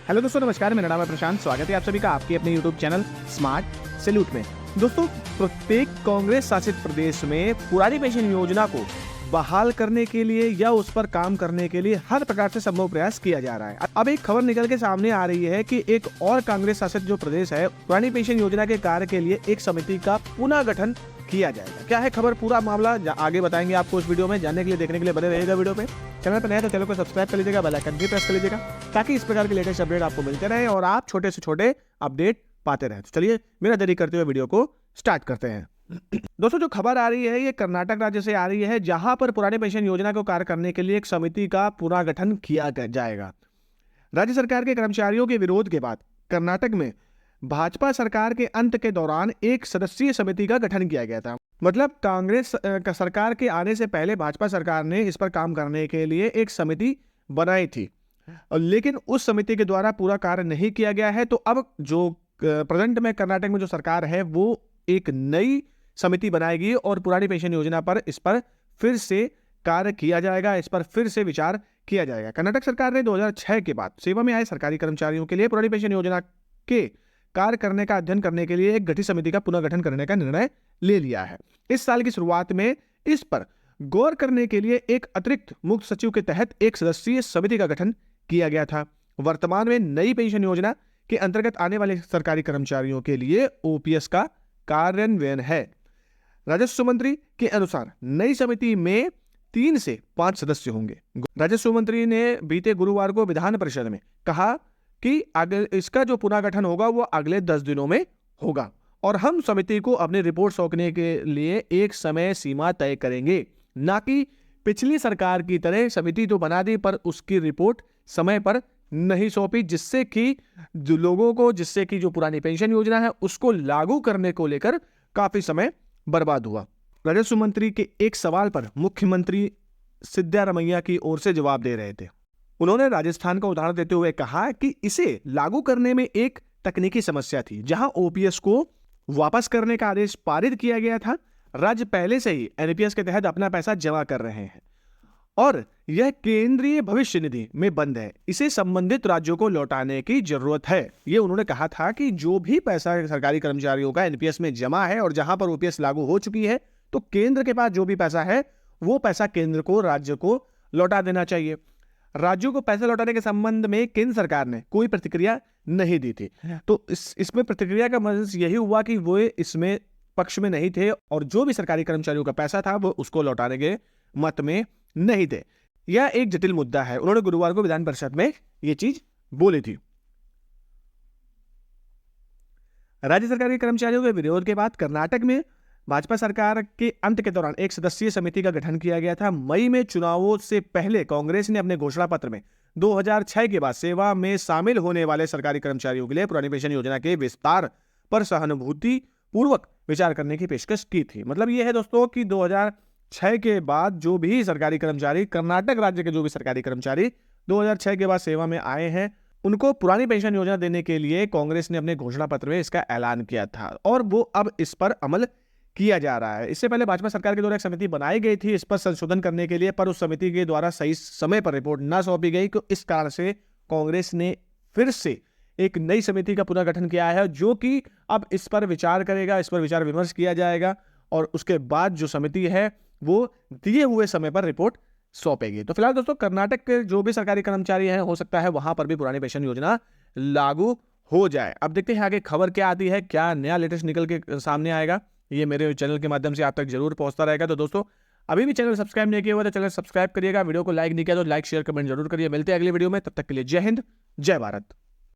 Hello दोस्तों, नमस्कार। मेरा नाम है प्रशांत। स्वागत है आप सभी का आपके अपने यूट्यूब चैनल स्मार्ट सैल्यूट में। दोस्तों, प्रत्येक कांग्रेस शासित प्रदेश में पुरानी पेंशन योजना को बहाल करने के लिए या उस पर काम करने के लिए हर प्रकार से संभव प्रयास किया जा रहा है। अब एक खबर निकल के सामने आ रही है कि एक और कांग्रेस शासित जो प्रदेश है, पुरानी पेंशन योजना के कार्य के लिए एक समिति का पुनः गठन किया जाएगा। क्या है खबर, पूरा मामला आगे बताएंगे आपको इस वीडियो में। जानने के लिए, देखने के लिए बने रहिएगा वीडियो पे। चैनल पर नया तो चैनल को सब्सक्राइब कर लीजिएगा, बेल आइकन भी प्रेस कर लीजिएगा ताकि इस प्रकार के लेटेस्ट अपडेट आपको मिलते रहे और आप छोटे से छोटे अपडेट पाते रहे। तो चलिए बिना देरी करते हुए वीडियो को स्टार्ट करते हैं। दोस्तों, जो खबर आ रही है ये कर्नाटक राज्य से आ रही है, जहां पर पुरानी पेंशन योजना को कार्य करने के लिए एक समिति का पुनर्गठन किया जाएगा। राज्य सरकार के कर्मचारियों के विरोध के बाद कर्नाटक में भाजपा सरकार के अंत के दौरान एक सदस्यीय समिति का गठन किया गया था। मतलब कांग्रेस सरकार के आने से पहले भाजपा सरकार ने इस पर काम करने के लिए एक समिति बनाई थी, लेकिन उस समिति के द्वारा पूरा कार्य नहीं किया गया है। तो अब जो प्रेजेंट में कर्नाटक में जो सरकार है वो एक नई समिति बनाएगी और पुरानी पेंशन योजना पर इस पर फिर से कार्य किया जाएगा, इस पर फिर से विचार किया जाएगा। कर्नाटक सरकार ने 2006 के बाद सेवा में आए सरकारी कर्मचारियों के लिए पुरानी पेंशन योजना के कार्य करने का अध्ययन करने के लिए एक गठित समिति का पुनर्गठन करने का निर्णय ले लिया है। इस साल की शुरुआत में इस पर गौर करने के लिए एक अतिरिक्त मुख्य सचिव के तहत एक सदस्यीय समिति का गठन किया गया था। वर्तमान में नई पेंशन योजना के अंतर्गत आने वाले सरकारी कर्मचारियों के लिए ओपीएस का कार्यान्वयन है। राजस्व मंत्री के अनुसार नई समिति में 3 से 5 सदस्य होंगे। राजस्व मंत्री ने बीते गुरुवार को विधान परिषद में कहा कि इसका जो पुनर्गठन होगा वो अगले 10 दिनों में होगा और हम समिति को अपनी रिपोर्ट सौंपने के लिए एक समय सीमा तय करेंगे, ना कि पिछली सरकार की तरह समिति तो बना दी पर उसकी रिपोर्ट समय पर नहीं सौंपी, जिससे कि जो पुरानी पेंशन योजना है उसको लागू करने को लेकर काफी समय बर्बाद हुआ। राजस्व मंत्री के एक सवाल पर मुख्यमंत्री सिद्धारमैया की ओर से जवाब दे रहे थे। उन्होंने राजस्थान का उदाहरण देते हुए कहा कि इसे लागू करने में एक तकनीकी समस्या थी, जहां ओपीएस को वापस करने का आदेश पारित किया गया था। राज्य पहले से ही एनपीएस के तहत अपना पैसा जमा कर रहे हैं और यह केंद्रीय भविष्य निधि में बंद है। इसे संबंधित राज्यों को लौटाने की जरूरत है। ये उन्होंने कहा था कि जो भी पैसा सरकारी कर्मचारियों का एनपीएस में जमा है और जहां पर ओपीएस लागू हो चुकी है, तो केंद्र के पास जो भी पैसा है वो पैसा केंद्र को, राज्य को लौटा देना चाहिए। राज्यों को पैसा लौटाने के संबंध में केंद्र सरकार ने कोई प्रतिक्रिया नहीं दी थी। तो इसमें प्रतिक्रिया का मतलब यही हुआ कि वो इसमें पक्ष में नहीं थे और जो भी सरकारी कर्मचारियों का पैसा था वो उसको लौटाने के मत में नहीं थे। यह एक जटिल मुद्दा है। उन्होंने गुरुवार को विधान परिषद में यह चीज बोली थी। राज्य सरकार के कर्मचारियों के विरोध के बाद कर्नाटक में भाजपा सरकार के अंत के दौरान एक सदस्यीय समिति का गठन किया गया था। मई में चुनावों से पहले कांग्रेस ने अपने घोषणा पत्र में 2006 के बाद सेवा में शामिल होने वाले सरकारी कर्मचारियों के लिए पुरानी पेंशन योजना के विस्तार पर सहानुभूति पूर्वक विचार करने की पेशकश की थी। मतलब यह है दोस्तों कि 2006 के बाद जो भी सरकारी कर्मचारी, कर्नाटक राज्य के जो भी सरकारी कर्मचारी 2006 के बाद सेवा में आए हैं, उनको पुरानी पेंशन योजना देने के लिए कांग्रेस ने अपने घोषणा पत्र में इसका ऐलान किया था और वो अब इस पर अमल किया जा रहा है। इससे पहले भाजपा सरकार के द्वारा एक समिति बनाई गई थी इस पर संशोधन करने के लिए, पर उस समिति के द्वारा सही समय पर रिपोर्ट न सौंपी गई। तो इस कारण से कांग्रेस ने फिर से एक नई समिति का पुनर्गठन किया है, जो कि अब इस पर विचार करेगा, इस पर विचार विमर्श किया जाएगा और उसके बाद जो समिति है वो दिए हुए समय पर रिपोर्ट सौंपेगी। तो फिलहाल दोस्तों, कर्नाटक के जो भी सरकारी कर्मचारी हैं, हो सकता है वहां पर भी पुरानी पेंशन योजना लागू हो जाए। अब देखते हैं आगे खबर क्या आती है, क्या नया लेटेस्ट निकल के सामने आएगा। ये मेरे चैनल के माध्यम से आप तक जरूर पहुंचता रहेगा। तो दोस्तों, अभी भी चैनल सब्सक्राइब नहीं किया हुआ तो चैनल सब्सक्राइब करिएगा। वीडियो को लाइक नहीं किया तो लाइक शेयर कमेंट जरूर करिए। मिलते हैं अगले वीडियो में, तब तक के लिए जय हिंद, जय भारत।